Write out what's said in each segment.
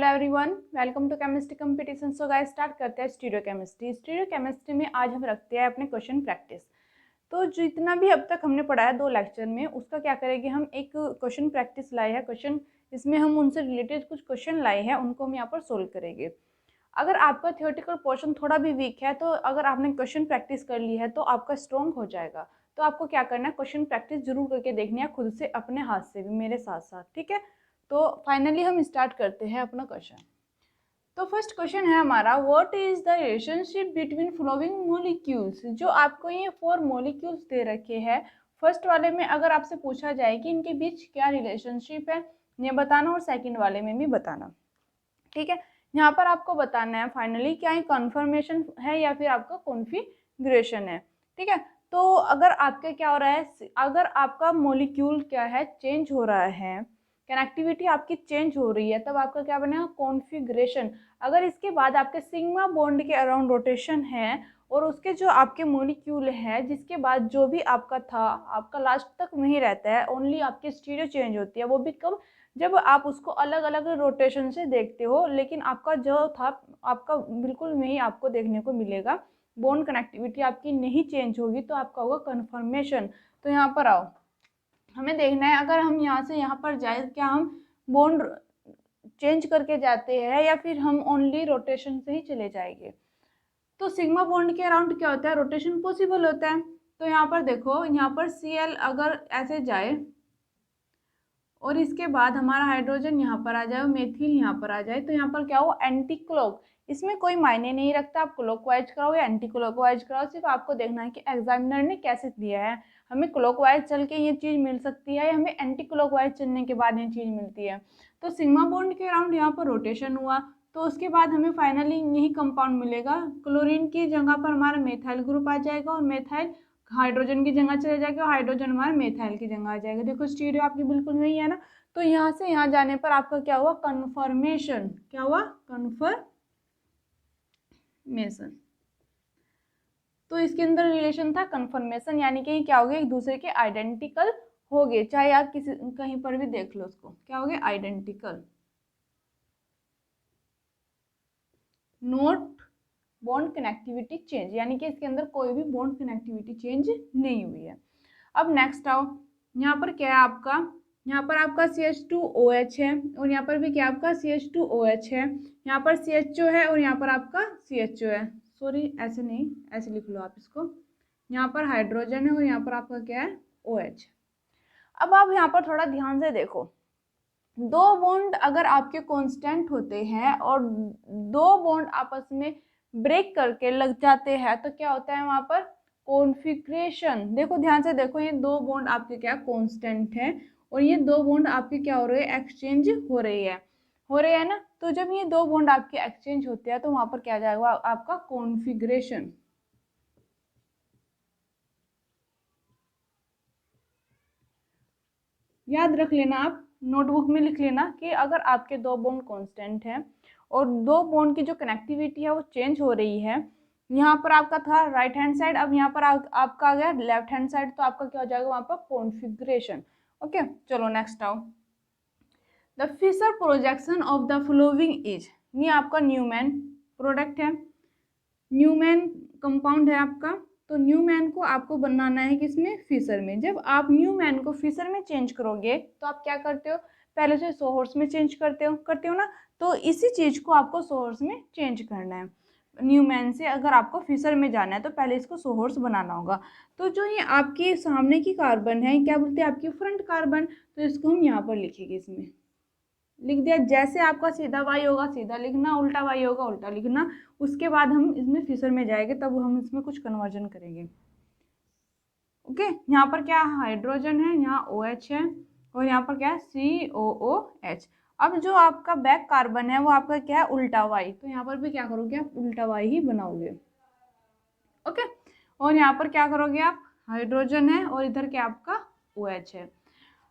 Hello everyone, welcome to chemistry competition. So guys start करते हैं stereo chemistry. Stereo chemistry में आज हम रखते हैं अपने क्वेश्चन प्रैक्टिस। तो जितना भी अब तक हमने पढ़ा है 2 लेक्चर में, उसका क्या करेंगे, हम एक क्वेश्चन प्रैक्टिस लाए हैं। क्वेश्चन इसमें हम उनसे रिलेटेड कुछ क्वेश्चन लाए हैं, उनको हम यहाँ पर सोल्व करेंगे। अगर आपका थियोरेटिकल पोर्शन थोड़ा भी वीक है तो अगर आपने क्वेश्चन प्रैक्टिस कर ली है तो आपका स्ट्रॉन्ग हो जाएगा। तो आपको क्या करना है, क्वेश्चन प्रैक्टिस जरूर करके देखनी है, खुद से अपने हाथ से भी, मेरे साथ साथ, ठीक है। तो फाइनली हम स्टार्ट करते हैं अपना क्वेश्चन। तो फर्स्ट क्वेश्चन है हमारा, what is the relationship between flowing molecules. जो आपको ये 4 मोलिक्यूल्स दे रखे हैं, फर्स्ट वाले में अगर आपसे पूछा जाए कि इनके बीच क्या रिलेशनशिप है, ये बताना, और सेकंड वाले में भी बताना, ठीक है। यहाँ पर आपको बताना है फाइनली क्या ये कन्फर्मेशन है या फिर आपका कॉन्फिगरेशन है, ठीक है। तो अगर आपके क्या हो रहा है, अगर आपका मोलिक्यूल क्या है, चेंज हो रहा है, कनेक्टिविटी आपकी चेंज हो रही है, तब आपका क्या बनेगा, कॉन्फिगरेशन। अगर इसके बाद आपके सिग्मा बॉन्ड के अराउंड रोटेशन है और उसके जो आपके मोलिक्यूल है, जिसके बाद जो भी आपका था, आपका लास्ट तक वहीं रहता है, ओनली आपकी स्टीरियो चेंज होती है। वो भी कब, जब आप उसको अलग अलग रोटेशन से देखते हो, लेकिन आपका जो था आपका बिल्कुल वही आपको देखने को मिलेगा। बॉन्ड कनेक्टिविटी आपकी नहीं चेंज होगी, तो आपका होगा कन्फर्मेशन। तो यहाँ पर आओ, हमें देखना है अगर हम यहाँ से यहाँ पर जाए, क्या हम बॉन्ड चेंज करके जाते हैं या फिर हम ओनली रोटेशन से ही चले जाएंगे। तो सिग्मा बॉन्ड के अराउंड क्या होता है, रोटेशन पॉसिबल होता है। तो यहाँ पर देखो, यहाँ पर Cl अगर ऐसे जाए और इसके बाद हमारा हाइड्रोजन यहाँ पर आ जाए और मेथिल यहाँ पर आ जाए, तो यहाँ पर क्या हो, एंटी क्लॉक। इसमें कोई मायने नहीं रखता आप क्लॉकवाइज कराओ या एंटी क्लॉकवाइज कराओ, सिर्फ आपको देखना है कि एग्जामिनर ने कैसे दिया है। हमें क्लॉकवाइज चल के ये चीज़ मिल सकती है या हमें एंटी क्लॉकवाइज चलने के बाद ये चीज़ मिलती है। तो सिग्मा बॉन्ड के अराउंड यहाँ पर रोटेशन हुआ, तो उसके बाद हमें फाइनली यही कंपाउंड मिलेगा। क्लोरीन की जगह पर हमारा मेथाइल ग्रुप आ जाएगा और मेथाइल हाइड्रोजन की जगह चले जाएगा, हाइड्रोजन हमारा मेथाइल की जगह आ जाएगा। देखो स्टीरियो आपकी बिल्कुल नहीं है ना। तो यहाँ से यहाँ जाने पर आपका क्या हुआ, कन्फर्मेशन। क्या हुआ, कन्फर्मेशन। तो इसके अंदर रिलेशन था कन्फर्मेशन, यानी कि क्या हो गए, एक दूसरे के आइडेंटिकल हो गए। चाहे आप किसी कहीं पर भी देख लो उसको, क्या हो गए, identical. Note bond connectivity change, यानी कि इसके अंदर कोई भी बॉन्ड कनेक्टिविटी चेंज नहीं हुई है। अब नेक्स्ट आओ, यहाँ पर क्या है आपका, यहाँ पर आपका CH2OH है और यहाँ पर भी क्या आपका CH2OH है। यहाँ पर CHO है और यहाँ पर आपका CHO है। सॉरी ऐसे नहीं, ऐसे लिख लो आप इसको। यहाँ पर हाइड्रोजन है और यहाँ पर आपका क्या है, OH। अब आप यहाँ पर थोड़ा ध्यान से देखो, 2 बॉन्ड अगर आपके कांस्टेंट होते हैं और 2 बॉन्ड आपस में ब्रेक करके लग जाते हैं, तो क्या होता है वहां पर, कॉन्फिगरेशन। देखो ध्यान से देखो, ये 2 बॉन्ड आपके क्या कांस्टेंट है और ये 2 बॉन्ड आपके क्या हो रहे हैं, एक्सचेंज हो रहे हैं ना। तो जब ये 2 बॉन्ड आपके एक्सचेंज होते हैं तो वहां पर क्या जाएगा, आपका कॉन्फिगरेशन। याद रख लेना, आप नोटबुक में लिख लेना कि अगर आपके 2 बॉन्ड कांस्टेंट हैं और 2 बॉन्ड की जो कनेक्टिविटी है वो चेंज हो रही है, यहाँ पर आपका था राइट हैंड साइड, अब यहाँ पर आपका आ गया लेफ्ट हैंड साइड, तो आपका क्या हो जाएगा वहां पर, कॉन्फिगरेशन। ओके, चलो नेक्स्ट आओ। The Fischer projection of the flowing is, ये आपका न्यूमैन प्रोडक्ट है, न्यूमैन कंपाउंड है आपका। तो न्यूमैन को आपको बनाना है किसमें, फिशर में। जब आप न्यूमैन को फिशर में चेंज करोगे तो आप क्या करते हो, पहले से सोर्स में चेंज करते हो ना। तो इसी चीज को आपको सोर्स में चेंज करना है। न्यूमैन से अगर आपको फिशर में जाना है तो पहले इसको सोर्स बनाना होगा। तो जो ये आपके सामने की कार्बन है, क्या बोलते हैं, आपकी फ्रंट कार्बन, तो इसको हम यहाँ पर लिखेंगे, इसमें लिख दिया। जैसे आपका सीधा वाई होगा सीधा लिखना, उल्टा वाई होगा उल्टा लिखना। उसके बाद हम इसमें फिशर में जाएंगे, तब हम इसमें कुछ कन्वर्जन करेंगे। ओके, यहाँ पर क्या हाइड्रोजन है, यहाँ OH है और यहाँ पर क्या है, COOH। अब जो आपका बैक कार्बन है वो आपका क्या है, उल्टा वाई, तो यहाँ पर भी क्या करोगे आप, उल्टा वाई ही बनाओगे। ओके, और यहाँ पर क्या करोगे आप, हाइड्रोजन है और इधर क्या आपका OH है।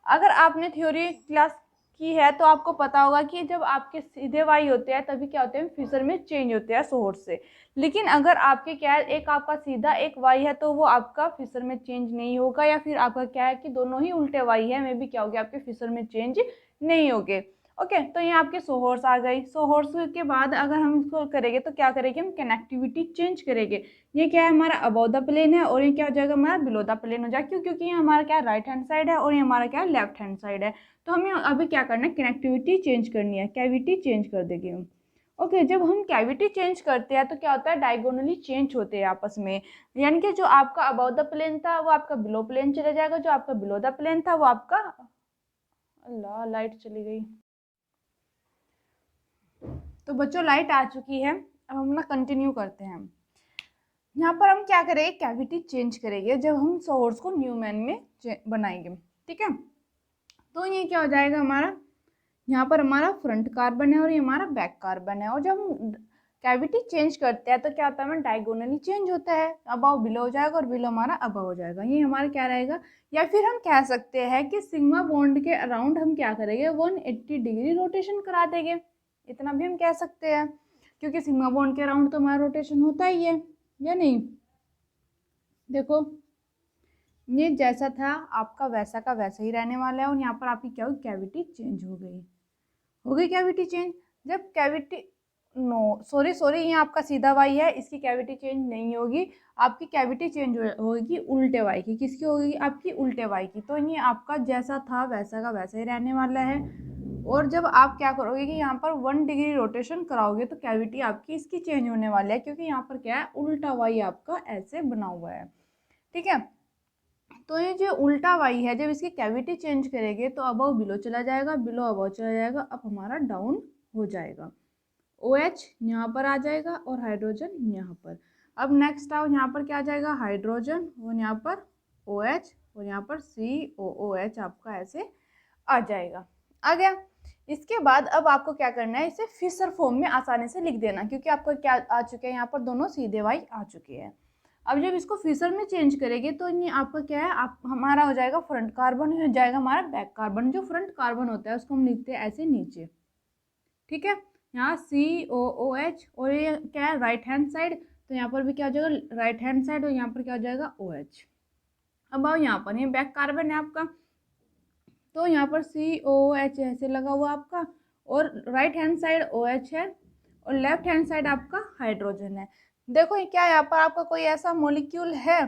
अगर आपने थ्योरी क्लास की है तो आपको पता होगा कि जब आपके सीधे वाई होते हैं तभी क्या होते हैं, फिशर में चेंज होते हैं सोर्स से। लेकिन अगर आपके क्या है, एक आपका सीधा एक वाई है तो वो आपका फिशर में चेंज नहीं होगा, या फिर आपका क्या है कि दोनों ही उल्टे वाई है, में भी क्या होगा, आपके फिशर में चेंज नहीं होगे। ओके, तो ये आपके सोहर्स आ गई। सोहर्स के बाद अगर हम इसको करेंगे तो क्या करेंगे, हम कनेक्टिविटी चेंज करेंगे। ये क्या है, हमारा अबव द प्लेन है और ये क्या हो जाएगा, हमारा बिलो द प्लेन हो जाएगा। क्यों? क्योंकि ये हमारा क्या राइट हैंड साइड है और ये हमारा क्या लेफ्ट हैंड साइड है। तो हमें अभी क्या करना है, कनेक्टिविटी चेंज करनी है, कैविटी चेंज कर देंगे हम। ओके, जब हम कैविटी चेंज करते हैं तो क्या होता है, डायगोनली चेंज होते हैं आपस में। यानी कि जो आपका अबव द प्लेन था वो आपका बिलो प्लेन चला जाएगा, जो आपका बिलो द प्लेन था वो आपका, अल्लाह लाइट चली गई। तो बच्चों लाइट आ चुकी है, अब हम ना कंटिन्यू करते हैं। यहाँ पर हम क्या करेंगे, कैविटी चेंज करेंगे जब हम सोर्स को न्यूमैन में बनाएंगे। ठीक है, तो ये क्या हो जाएगा हमारा, यहाँ पर हमारा फ्रंट कार्बन है और ये हमारा बैक कार्बन है। और जब हम कैविटी चेंज करते हैं तो क्या होता है, हमारा डायगोनली चेंज होता है, अबव बिलो हो जाएगा और बिलो हमारा अबव हो जाएगा। ये हमारा क्या रहेगा, या फिर हम कह सकते हैं कि सिग्मा बॉन्ड के अराउंड हम क्या करेंगे, 180 डिग्री रोटेशन करा देंगे। इतना भी हम कह सकते हैं, क्योंकि सिग्मा बॉन्ड के अराउंड तो हमारा रोटेशन होता ही है, या नहीं। देखो ये जैसा था आपका वैसा का वैसा ही रहने वाला है। और यहाँ पर आपकी क्या होगी, कैविटी चेंज हो गई कैविटी चेंज। जब कैविटी, नो सॉरी ये आपका सीधा वाई है, इसकी कैविटी चेंज नहीं होगी। आपकी कैविटी चेंज होगी उल्टे वाई की। किसकी होगी, आपकी उल्टे वाई की। तो ये आपका जैसा था वैसा का वैसा ही रहने वाला है। और जब आप क्या करोगे कि यहाँ पर 1 डिग्री रोटेशन कराओगे तो कैविटी आपकी इसकी चेंज होने वाली है, क्योंकि यहाँ पर क्या है, उल्टा वाई आपका ऐसे बना हुआ है। ठीक है, तो ये जो उल्टा वाई है, जब इसकी कैविटी चेंज करेंगे तो अबव बिलो चला जाएगा, बिलो अबव चला जाएगा, अब हमारा डाउन हो जाएगा। OH यहाँ पर आ जाएगा और हाइड्रोजन यहाँ पर। अब नेक्स्ट आओ, यहाँ पर क्या आ जाएगा, हाइड्रोजन, और यहाँ पर OH, और यहाँ पर COOH आपका ऐसे आ जाएगा। आ गया। इसके बाद अब आपको क्या करना है, इसे फिशर फॉर्म में आसानी से लिख देना, क्योंकि आपको क्या आ चुके हैं, यहाँ पर दोनों सीधे वाई आ चुके हैं। अब जब इसको फिशर में चेंज करेंगे तो ये आपका क्या है, आप हमारा हो जाएगा फ्रंट कार्बन, हो जाएगा हमारा बैक कार्बन। जो फ्रंट कार्बन होता है उसको हम लिखते हैं ऐसे नीचे। ठीक है, यहाँ COOH, और ये क्या है, राइट हैंड साइड, तो यहाँ पर भी क्या हो जाएगा, राइट हैंड साइड, और यहाँ पर क्या हो जाएगा, OH। अब आओ यहाँ पर, ये बैक कार्बन है आपका, तो यहाँ पर COOH ऐसे लगा हुआ आपका, और राइट हैंड साइड OH है और लेफ्ट हैंड साइड आपका हाइड्रोजन है। देखो ये क्या है, यहाँ पर आपका कोई ऐसा मॉलिक्यूल है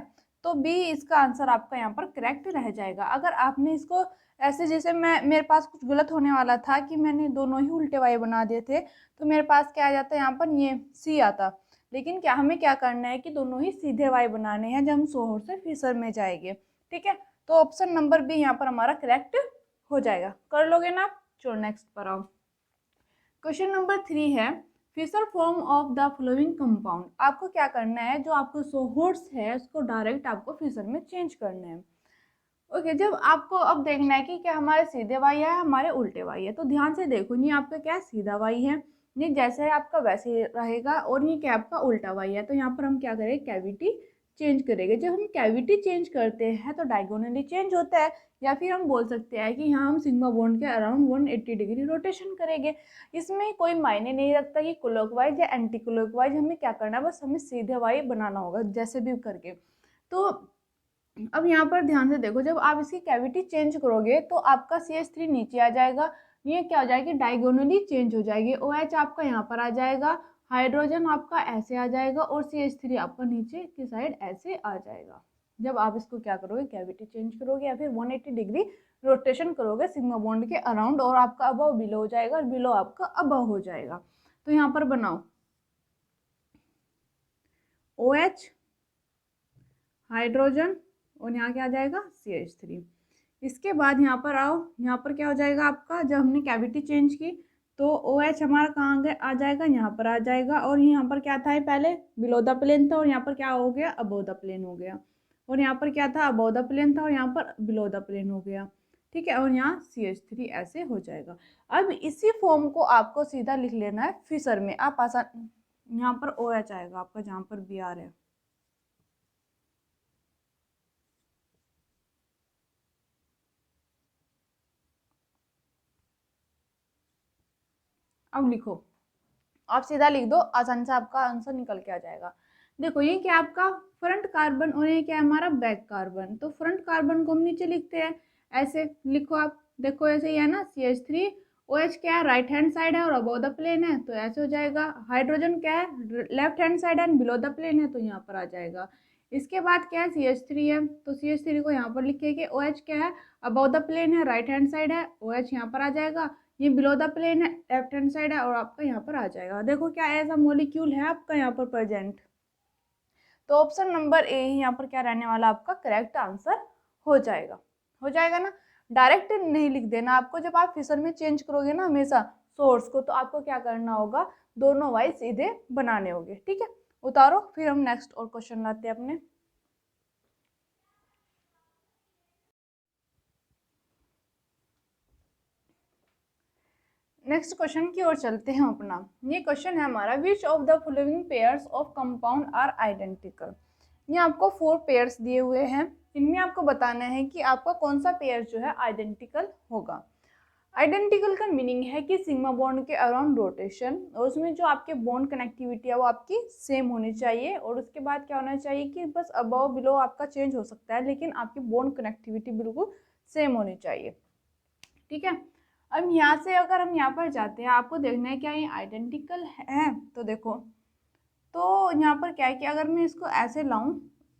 तो बी इसका आंसर आपका यहाँ पर करेक्ट रह जाएगा। अगर आपने इसको ऐसे, जैसे मेरे पास कुछ गलत होने वाला था कि मैंने दोनों ही उल्टे वाई बना दिए थे, तो मेरे पास क्या आ जाता है, यहाँ पर ये सी आता। लेकिन क्या हमें क्या करना है कि दोनों ही सीधे वाई बनाने हैं जब हम सोहर से फिशर में जाएंगे। ठीक है, तो ऑप्शन नंबर बी यहाँ पर हमारा करेक्ट हो जाएगा। कर लोगे ना आप? चलो नेक्स्ट पर आओ। क्वेश्चन नंबर 3 है, Fischer form of the flowing compound. आपको क्या करना है, जो आपको सोहर्स है उसको डायरेक्ट आपको फिशर में चेंज करना है। ओके, जब आपको अब देखना है कि क्या हमारे सीधे वाई है हमारे उल्टे वाई है, तो ध्यान से देखो, ये आपका क्या है, सीधा वाई है, ये जैसे है आपका वैसे ही रहेगा, और ये क्या आपका उल्टा वाई है। तो यहाँ पर हम क्या करेंगे, कैविटी चेंज करेंगे। जब हम कैविटी चेंज करते हैं तो डायगोनली चेंज होता है, या फिर हम बोल सकते हैं कि यहाँ हम सिग्मा बॉन्ड के अराउंड 180 डिग्री रोटेशन करेंगे। इसमें कोई मायने नहीं रखता कि क्लॉकवाइज या एंटी क्लॉकवाइज, हमें क्या करना है, बस हमें सीधे वाई बनाना होगा जैसे भी करके। तो अब यहाँ पर ध्यान से देखो, जब आप इसकी कैविटी चेंज करोगे तो आपका CH3 नीचे आ जाएगा, ये क्या हो जाएगी, डायगोनली चेंज हो जाएगी। OH आपका यहाँ पर आ जाएगा, हाइड्रोजन आपका ऐसे आ जाएगा, और CH3 आपका नीचे की साइड ऐसे आ जाएगा। जब आप इसको क्या करोगे, कैविटी चेंज करोगे या फिर 180 डिग्री रोटेशन करोगे सिग्मा बॉन्ड के अराउंड, और आपका अबव बिलो हो जाएगा और बिलो आपका अबव हो जाएगा। तो यहाँ पर बनाओ OH, हाइड्रोजन, और यहाँ क्या आ जाएगा, CH3। इसके बाद यहाँ पर आओ, यहाँ पर क्या हो जाएगा आपका, जब हमने कैविटी चेंज की तो OH हमारा कहाँ गया, आ जाएगा यहाँ पर आ जाएगा, और यहाँ पर क्या था, पहले बिलो द प्लेन था और यहाँ पर क्या हो गया, अबव द प्लेन हो गया, और यहाँ पर क्या था, अबव द प्लेन था और यहाँ पर बिलो द प्लेन हो गया। ठीक है, और यहाँ CH3 ऐसे हो जाएगा। अब इसी फॉर्म को आपको सीधा लिख लेना है फिशर में। आप आसान, यहाँ पर OH आएगा आपका जहाँ पर Br है। अब लिखो, आप सीधा लिख दो, आसानी से आपका आंसर निकल के आ जाएगा। देखो ये क्या आपका फ्रंट कार्बन और ये क्या है हमारा बैक कार्बन। तो फ्रंट कार्बन को हम नीचे लिखते हैं, ऐसे लिखो आप, देखो ऐसे ही है ना, CH3 OH क्या है, राइट हैंड साइड है और अबव द प्लेन है तो ऐसे हो जाएगा। हाइड्रोजन क्या है, left hand side and below the plane है तो यहाँ पर आ जाएगा। इसके बाद क्या है, CH3 है तो CH3 को यहाँ पर लिखेंगे। OH क्या है, अबव द प्लेन है, राइट हैंड साइड है, OH यहाँ पर आ जाएगा। ये बिलो द प्लेन है, लेफ्ट हैंड साइड है और आपका यहाँ पर आ जाएगा। देखो क्या ऐसा मॉलिक्यूल है आपका यहाँ पर प्रेजेंट। तो ऑप्शन नंबर ए यहाँ पर क्या रहने वाला आपका करेक्ट आंसर हो जाएगा। हो जाएगा ना, डायरेक्ट नहीं लिख देना आपको। जब आप फिशर में चेंज करोगे ना हमेशा सोर्स को, तो आपको क्या करना होगा, दोनों वाइज सीधे बनाने होंगे। ठीक है, उतारो, फिर हम नेक्स्ट और क्वेश्चन लाते हैं अपने। नेक्स्ट क्वेश्चन की ओर चलते हैं अपना। ये क्वेश्चन है हमारा, which of the following pairs of compound are identical. ये आपको 4 पेयर्स दिए हुए हैं, इनमें आपको बताना है कि आपका कौन सा पेयर जो है आइडेंटिकल होगा। आइडेंटिकल का मीनिंग है कि सिग्मा बॉन्ड के अराउंड रोटेशन, और उसमें जो आपके बॉन्ड कनेक्टिविटी है वो आपकी सेम होनी चाहिए। और उसके बाद क्या होना चाहिए कि बस अबव बिलो आपका चेंज हो सकता है, लेकिन आपकी बॉन्ड कनेक्टिविटी बिल्कुल सेम होनी चाहिए। ठीक है, अब यहाँ से अगर हम यहाँ पर जाते हैं, आपको देखना है क्या ये आइडेंटिकल है। तो देखो, तो यहाँ पर क्या है कि अगर मैं इसको ऐसे लाऊं,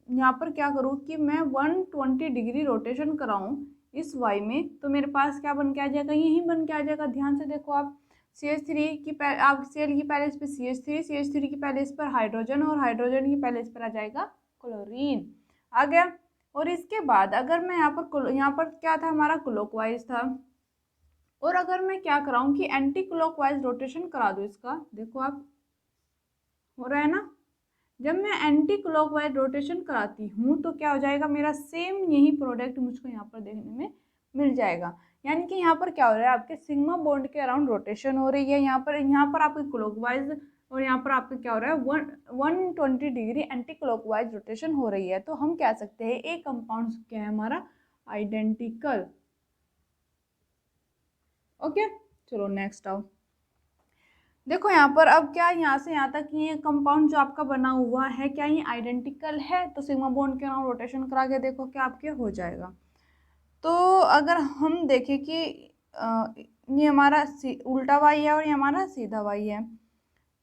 यहाँ पर क्या करूँ कि मैं 120 डिग्री रोटेशन कराऊं इस y में, तो मेरे पास क्या बन के आ जाएगा, यही बन के आ जाएगा। ध्यान से देखो आप, CH3 की आप Cl की पहले इस पर CH3 की पहले इस पर हाइड्रोजन, और हाइड्रोजन की पहले इस पर आ जाएगा क्लोरीन। आ गया। और इसके बाद अगर मैं यहाँ पर क्या था हमारा, क्लॉकवाइज था। और अगर मैं क्या कराऊं कि एंटी क्लॉकवाइज रोटेशन करा दूं इसका, देखो आप, हो रहा है ना। जब मैं एंटी क्लॉकवाइज रोटेशन कराती हूँ तो क्या हो जाएगा, मेरा सेम यही प्रोडक्ट मुझको यहाँ पर देखने में मिल जाएगा। यानी कि यहाँ पर क्या हो रहा है, आपके सिग्मा बॉन्ड के अराउंड रोटेशन हो रही है। यहाँ पर आपकी क्लॉकवाइज, और यहाँ पर आपका क्या हो रहा है, 120 डिग्री एंटी क्लॉकवाइज रोटेशन हो रही है। तो हम कह सकते हैं एक कंपाउंड क्या है हमारा, आइडेंटिकल। ओके, चलो नेक्स्ट आओ। देखो यहाँ पर अब क्या, यहाँ से यहाँ तक ये कंपाउंड जो आपका बना हुआ है, क्या ये आइडेंटिकल है। तो सिग्मा बॉन्ड के नाम रोटेशन करा के देखो क्या आपके हो जाएगा। तो अगर हम देखें कि ये हमारा उल्टा वाई है और ये हमारा सीधा वाई है,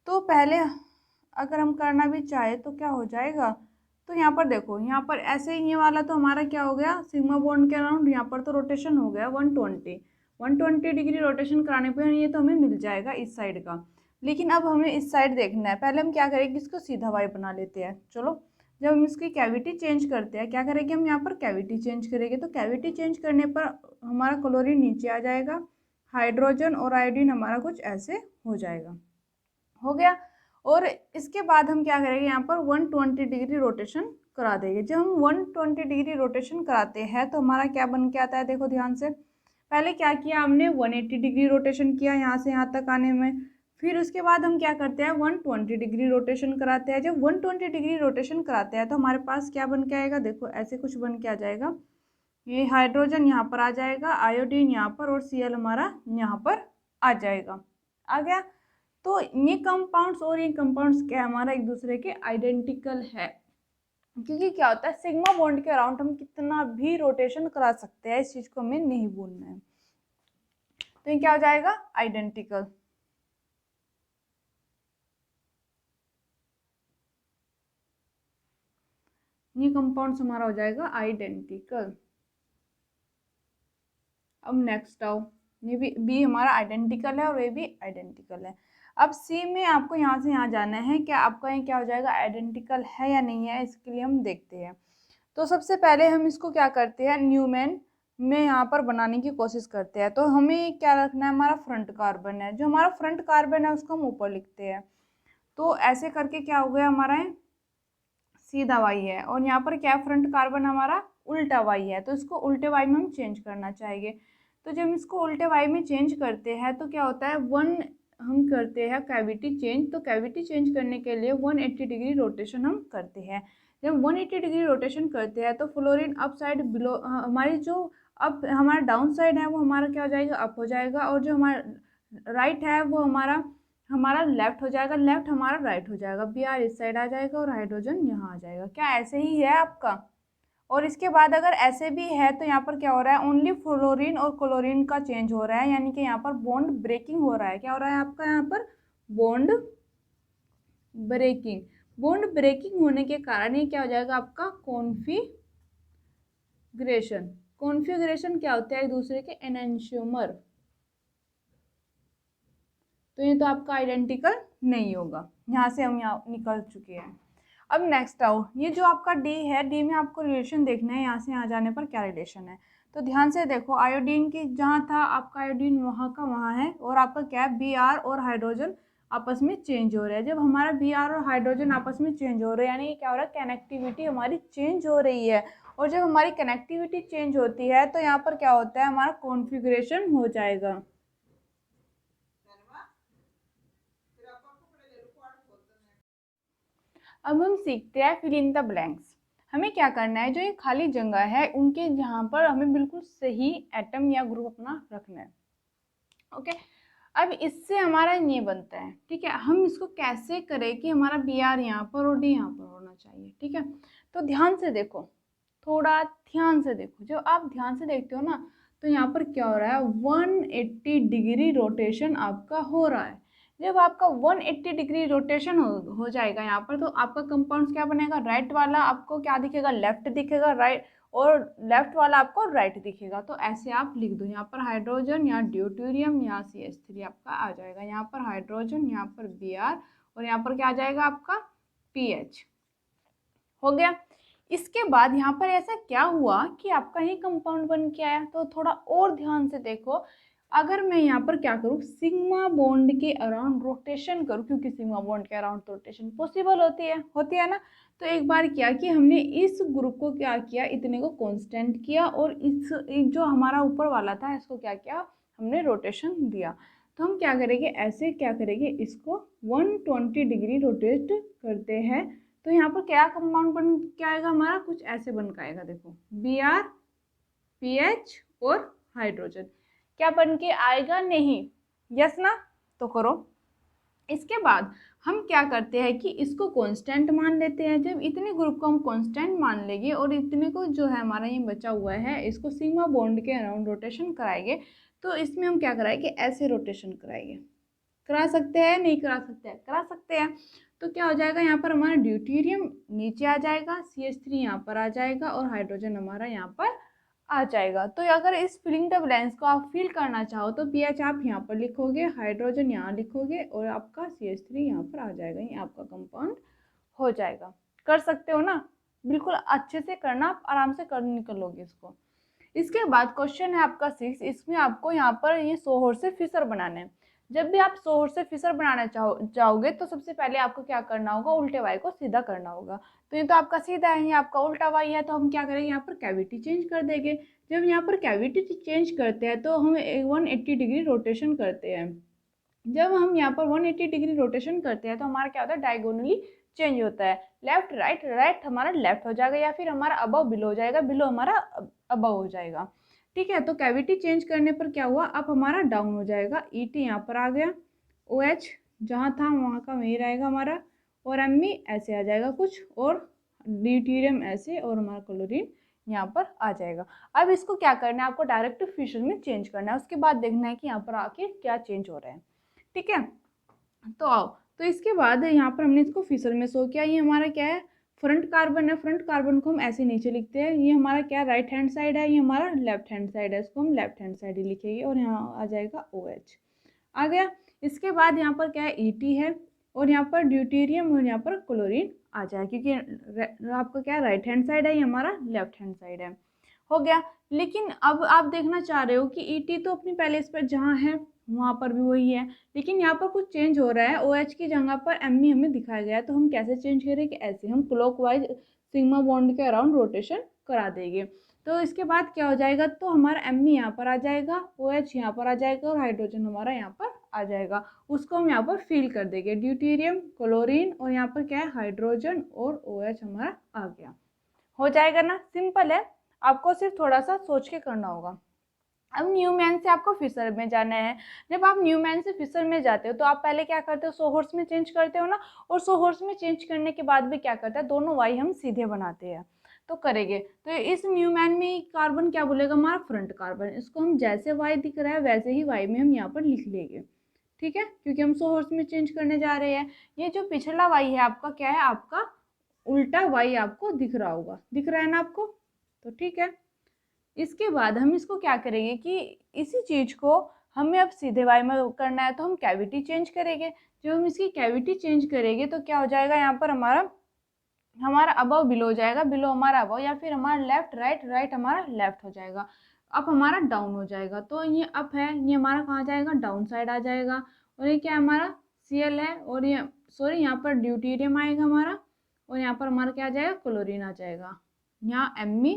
तो पहले अगर हम करना भी चाहे तो क्या हो जाएगा। तो यहाँ पर देखो, यहाँ पर ऐसे ही ये वाला तो हमारा क्या हो गया, सिग्मा बॉन्ड के अराउंड यहाँ पर तो रोटेशन हो गया 120 डिग्री रोटेशन कराने पर ये तो हमें मिल जाएगा इस साइड का। लेकिन अब हमें इस साइड देखना है। पहले हम क्या करेंगे, इसको सीधा वाई बना लेते हैं। चलो, जब हम इसकी कैविटी चेंज करते हैं, क्या करेंगे हम यहाँ पर कैविटी चेंज करेंगे। तो कैविटी चेंज करने पर हमारा क्लोरीन नीचे आ जाएगा, हाइड्रोजन और आयोडीन हमारा कुछ ऐसे हो जाएगा। हो गया। और इसके बाद हम क्या करेंगे, यहाँ पर 120 डिग्री रोटेशन करा देंगे। जब हम 120 डिग्री रोटेशन कराते हैं तो हमारा क्या बन के आता है, देखो ध्यान से। पहले क्या किया हमने, 180 डिग्री रोटेशन किया यहाँ से यहाँ तक आने में। फिर उसके बाद हम क्या करते हैं, 120 डिग्री रोटेशन कराते हैं। जब 120 डिग्री रोटेशन कराते हैं तो हमारे पास क्या बन के आएगा, देखो ऐसे कुछ बन के आ जाएगा। ये हाइड्रोजन यहाँ पर आ जाएगा, आयोडीन यहाँ पर, और Cl हमारा यहाँ पर आ जाएगा। आ गया। तो ये कंपाउंड्स और ये कंपाउंड्स क्या हमारा एक दूसरे के आइडेंटिकल है। क्योंकि क्या होता है, सिग्मा बॉन्ड के अराउंड हम कितना भी रोटेशन करा सकते हैं, इस चीज को हमें नहीं भूलना है। तो ये क्या हो जाएगा, आइडेंटिकल। ये कंपाउंड्स हमारा हो जाएगा आइडेंटिकल। अब नेक्स्ट आओ, ये भी बी हमारा आइडेंटिकल है और ये भी आइडेंटिकल है। अब सी में आपको यहाँ से यहाँ जाना है, क्या आपका ये क्या हो जाएगा, आइडेंटिकल है या नहीं है, इसके लिए हम देखते हैं। तो सबसे पहले हम इसको क्या करते हैं, न्यूमैन में यहाँ पर बनाने की कोशिश करते हैं। तो हमें क्या रखना है, हमारा फ्रंट कार्बन है, जो हमारा फ्रंट कार्बन है उसको हम ऊपर लिखते हैं। तो ऐसे करके क्या हो गया हमारा, सीधा वाई है, और यहाँ पर क्या फ्रंट कार्बन हमारा उल्टा वाई है, तो इसको उल्टे वाई में हम चेंज करना चाहेंगे। तो जब इसको उल्टे वाई में चेंज करते हैं तो क्या होता है, हम करते हैं कैविटी चेंज। तो कैविटी चेंज करने के लिए 180 डिग्री रोटेशन हम करते हैं। जब 180 डिग्री रोटेशन करते हैं तो फ्लोरीन अप साइड बिलो, हमारी जो अप हमारा डाउन साइड है वो हमारा क्या हो जाएगा, अप हो जाएगा, और जो हमारा राइट है वो हमारा लेफ्ट हो जाएगा, लेफ्ट हमारा राइट हो जाएगा। Br इस साइड आ जाएगा और हाइड्रोजन यहाँ आ जाएगा। क्या ऐसे ही है आपका। और इसके बाद अगर ऐसे भी है तो यहाँ पर क्या हो रहा है, ओनली फ्लोरीन और क्लोरीन का चेंज हो रहा है, यानी कि यहाँ पर बॉन्ड ब्रेकिंग हो रहा है। क्या हो रहा है आपका यहाँ पर, बॉन्ड ब्रेकिंग। बॉन्ड ब्रेकिंग होने के कारण ये क्या हो जाएगा आपका, कॉन्फिगरेशन। कॉन्फिगरेशन क्या होता है, एक दूसरे के एनेंशियोमर। तो ये तो आपका आइडेंटिकल नहीं होगा। यहाँ से हम यहाँ निकल चुके हैं। अब नेक्स्ट आओ, ये जो आपका डी है, डी में आपको रिलेशन देखना है, यहाँ से यहाँ जाने पर क्या रिलेशन है। तो ध्यान से देखो, आयोडीन की जहाँ था आपका आयोडीन वहाँ का वहाँ है, और आपका क्या है, बी आर और हाइड्रोजन आपस में चेंज हो रहे हैं। जब हमारा बी आर और हाइड्रोजन आपस में चेंज हो रहे हैं, यानी कि क्या हो रहा है, कनेक्टिविटी हमारी चेंज हो रही है। और जब हमारी कनेक्टिविटी चेंज होती है तो यहाँ पर क्या होता है, हमारा कॉन्फिगरेशन हो जाएगा। अब हम सीखते हैं फिल इन द ब्लैंक्स। हमें क्या करना है, जो ये खाली जगह है उनके जहाँ पर हमें बिल्कुल सही एटम या ग्रुप अपना रखना है। ओके, अब इससे हमारा ये बनता है, ठीक है। हम इसको कैसे करें कि हमारा बी आर यहाँ पर और डी यहाँ पर होना चाहिए, ठीक है। तो ध्यान से देखो, थोड़ा ध्यान से देखो। जब आप ध्यान से देखते हो ना, तो यहाँ पर क्या हो रहा है, 180 डिग्री रोटेशन आपका हो रहा है। जब आपका 180 डिग्री रोटेशन हो जाएगा यहाँ पर, तो आपका कंपाउंड क्या बनेगा, राइट वाला आपको क्या दिखेगा, लेफ्ट दिखेगा, राइट, और लेफ्ट वाला आपको राइट दिखेगा। तो ऐसे आप लिख दो, यहाँ पर हाइड्रोजन, यहाँ ड्यूटेरियम, यहाँ CH3 आपका आ जाएगा। यहाँ पर हाइड्रोजन, यहाँ पर Br, और यहाँ पर क्या आ जाएगा आपका PH। हो गया। इसके बाद यहाँ पर ऐसा क्या हुआ कि आपका ये कंपाउंड बन के आया। तो थोड़ा और ध्यान से देखो, अगर मैं यहाँ पर क्या करूँ, सिग्मा बॉन्ड के अराउंड रोटेशन करूँ, क्योंकि सिग्मा बॉन्ड के अराउंड रोटेशन पॉसिबल होती है ना। तो एक बार क्या कि हमने इस ग्रुप को क्या किया, इतने को कांस्टेंट किया, और इस जो हमारा ऊपर वाला था इसको क्या किया, हमने रोटेशन दिया। तो हम क्या करेंगे, ऐसे क्या करेंगे, इसको 120 डिग्री रोटेट करते हैं। तो यहाँ पर क्या कंपाउंड बन के आएगा हमारा, कुछ ऐसे बन के आएगा। देखो, Br, PH और हाइड्रोजन क्या बन के आएगा, नहीं, यस ना, तो करो। इसके बाद हम क्या करते हैं कि इसको कांस्टेंट मान लेते हैं। जब इतने ग्रुप को हम कांस्टेंट मान लेंगे और इतने को जो है हमारा ये बचा हुआ है, इसको सिग्मा बॉन्ड के अराउंड रोटेशन कराएंगे। तो इसमें हम क्या कराएंगे, ऐसे रोटेशन कराएंगे। करा सकते हैं, नहीं करा सकते हैं, करा सकते हैं। तो क्या हो जाएगा, यहाँ पर हमारा ड्यूटेरियम नीचे आ जाएगा, CH3 यहाँ पर आ जाएगा, और हाइड्रोजन हमारा यहाँ पर आ जाएगा। तो अगर इस फिलिंग द ब्लैंक्स को आप फिल करना चाहो तो PH आप यहाँ पर लिखोगे, हाइड्रोजन यहाँ लिखोगे, और आपका CH3 यहाँ पर आ जाएगा। ये आपका कंपाउंड हो जाएगा। कर सकते हो ना, बिल्कुल अच्छे से करना, आप आराम से कर निकलोगे इसको। इसके बाद क्वेश्चन है आपका 6। इसमें आपको यहाँ पर ये सोहर से फिशर बनाने हैं। जब भी आप सोहर से फिशर बनाना चाहोगे तो सबसे पहले आपको क्या करना होगा, उल्टे वाई को सीधा करना होगा। तो ये तो आपका सीधा है, ये आपका उल्टा वाई है, तो हम क्या करेंगे, यहाँ पर कैविटी चेंज कर देंगे। जब यहाँ पर कैविटी चेंज करते हैं तो हम 180 डिग्री रोटेशन करते हैं। जब हम यहाँ पर 180 डिग्री रोटेशन करते हैं तो हमारा क्या होता है, डायगोनली चेंज होता है। लेफ्ट राइट, राइट हमारा लेफ्ट हो जाएगा, या फिर हमारा अबव बिलो हो जाएगा, बिलो हमारा अबव हो जाएगा, ठीक है। तो कैविटी चेंज करने पर क्या हुआ, अब हमारा डाउन हो जाएगा। ET यहाँ पर आ गया, OH जहाँ था वहाँ का वहीं रहेगा हमारा, और Me ऐसे आ जाएगा कुछ, और ड्यूटेरियम ऐसे, और हमारा क्लोरीन यहाँ पर आ जाएगा। अब इसको क्या करना है, आपको डायरेक्ट फिशन में चेंज करना है। उसके बाद देखना है कि यहाँ पर आके क्या चेंज हो रहा है, ठीक है। तो आओ, तो इसके बाद यहाँ पर हमने इसको फिशर में शो किया। ये हमारा क्या है, फ्रंट कार्बन है। फ्रंट कार्बन को हम ऐसे नीचे लिखते हैं। ये हमारा क्या, राइट हैंड साइड है, ये हमारा लेफ्ट हैंड साइड है, इसको हम लेफ्ट हैंड साइड ही लिखेंगे, और यहाँ आ जाएगा OH आ गया। इसके बाद यहाँ पर क्या है, ET है, और यहाँ पर ड्यूटेरियम, और यहाँ पर क्लोरीन आ जाए, क्योंकि आपका क्या राइट हैंड साइड है, ये हमारा लेफ्ट हैंड साइड है। हो गया। लेकिन अब आप देखना चाह रहे हो कि ET तो अपनी पहले इस पर जहाँ है वहाँ पर भी वही है, लेकिन यहाँ पर कुछ चेंज हो रहा है। OH की जगह पर Me हमें दिखाया गया है। तो हम कैसे चेंज करें कि ऐसे हम क्लॉकवाइज सिग्मा बॉन्ड के अराउंड रोटेशन करा देंगे। तो इसके बाद क्या हो जाएगा, तो हमारा Me यहाँ पर आ जाएगा, OH यहाँ पर आ जाएगा, और हाइड्रोजन हमारा यहाँ पर आ जाएगा। उसको हम यहाँ पर फिल कर देंगे, ड्यूटेरियम, क्लोरीन, और यहाँ पर क्या है, हाइड्रोजन, और OH हमारा आ गया। हो जाएगा ना, सिंपल है। आपको सिर्फ थोड़ा सा सोच के करना होगा। अब न्यूमैन से आपको फिशर में जाना है। जब आप न्यूमैन से फिशर में जाते हो तो आप पहले क्या करते हो, सोहर्स में चेंज करते हो ना, और सोहर्स में चेंज करने के बाद भी क्या करते हैं, दोनों वाई हम सीधे बनाते हैं। तो करेंगे। तो इस न्यूमैन में कार्बन क्या बोलेगा, हमारा फ्रंट कार्बन। इसको हम जैसे वाई दिख रहा है वैसे ही वाई में हम यहाँ पर लिख लेंगे, ठीक है, क्योंकि हम सोर्स में चेंज करने जा रहे हैं। ये जो पिछला वाई है आपका क्या है, आपका उल्टा वाई आपको दिख रहा होगा, दिख रहा है ना आपको, तो ठीक है। इसके बाद हम इसको क्या करेंगे कि इसी चीज को हमें अब सीधे वाई में करना है, तो हम कैविटी चेंज करेंगे। जब हम इसकी कैविटी चेंज करेंगे तो क्या हो जाएगा, यहाँ पर हमारा अबव बिलो हो जाएगा, बिलो हमारा अबव, या फिर हमारा लेफ्ट राइट, राइट हमारा लेफ्ट हो जाएगा, अप हमारा डाउन हो जाएगा। तो ये अप है, ये हमारा कहाँ जाएगा, डाउन साइड आ जाएगा। और ये क्या है, हमारा Cl है, और ये सॉरी यहाँ पर ड्यूटीरियम आएगा हमारा, और यहाँ पर हमारा क्या आ जाएगा, क्लोरीन आ जाएगा। यहाँ Me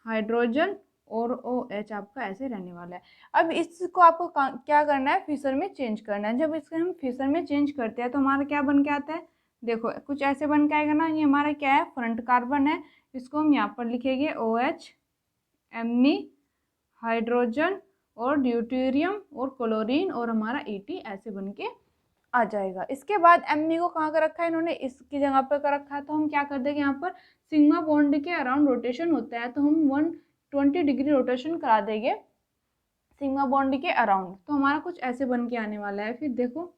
हाइड्रोजन और OH आपका ऐसे रहने वाला है। अब इसको आपको क्या करना है, फिशर में चेंज करना है। जब इसको हम फिशर में चेंज करते हैं तो हमारा क्या बन के आता है, देखो कुछ ऐसे बन के आएगा ना। ये हमारा क्या है, फ्रंट कार्बन है, इसको हम यहाँ पर लिखेंगे OH, Me हाइड्रोजन और ड्यूटेरियम और क्लोरीन और हमारा Et ऐसे बन के आ जाएगा। इसके बाद Me को कहाँ कर रखा है इन्होंने, इसकी जगह पर कर रखा है, तो हम क्या कर देंगे, यहाँ पर सिग्मा बॉन्ड के अराउंड रोटेशन होता है, तो हम 120 डिग्री रोटेशन करा देंगे सिग्मा बॉन्ड के अराउंड। तो हमारा कुछ ऐसे बन के आने वाला है। फिर देखो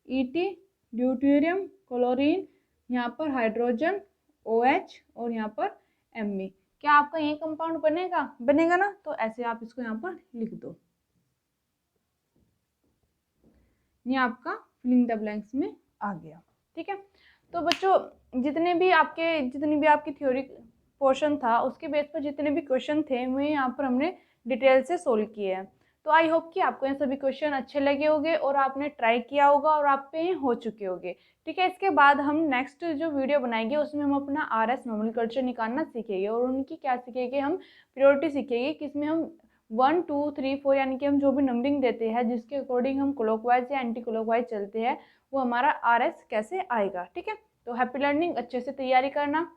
Et ड्यूटेरियम क्लोरीन, यहाँ पर हाइड्रोजन OH और यहाँ पर Me। क्या आपका ये कंपाउंड बनेगा ना, तो ऐसे आप इसको यहाँ पर लिख दो। ये आपका फिलिंग द ब्लैंक्स में आ गया, ठीक है। तो बच्चों जितनी भी आपकी थ्योरी पोर्शन था उसके बेस पर जितने भी क्वेश्चन थे वो यहाँ पर हमने डिटेल से सोल्व किए हैं। तो आई होप कि आपको ये सभी क्वेश्चन अच्छे लगे होंगे और आपने ट्राई किया होगा और आप पे हो चुके होंगे, ठीक है। इसके बाद हम नेक्स्ट जो वीडियो बनाएंगे उसमें हम अपना RS नोमेनक्लेचर निकालना सीखेंगे, और उनकी क्या सीखेंगे, हम प्रियोरिटी सीखेंगे कि इसमें हम 1 2 3 4 यानी कि हम जो भी नंबरिंग देते हैं जिसके अकॉर्डिंग हम क्लॉकवाइज या एंटी क्लॉकवाइज चलते हैं वो हमारा RS कैसे आएगा, ठीक है। तो हैप्पी लर्निंग, अच्छे से तैयारी करना।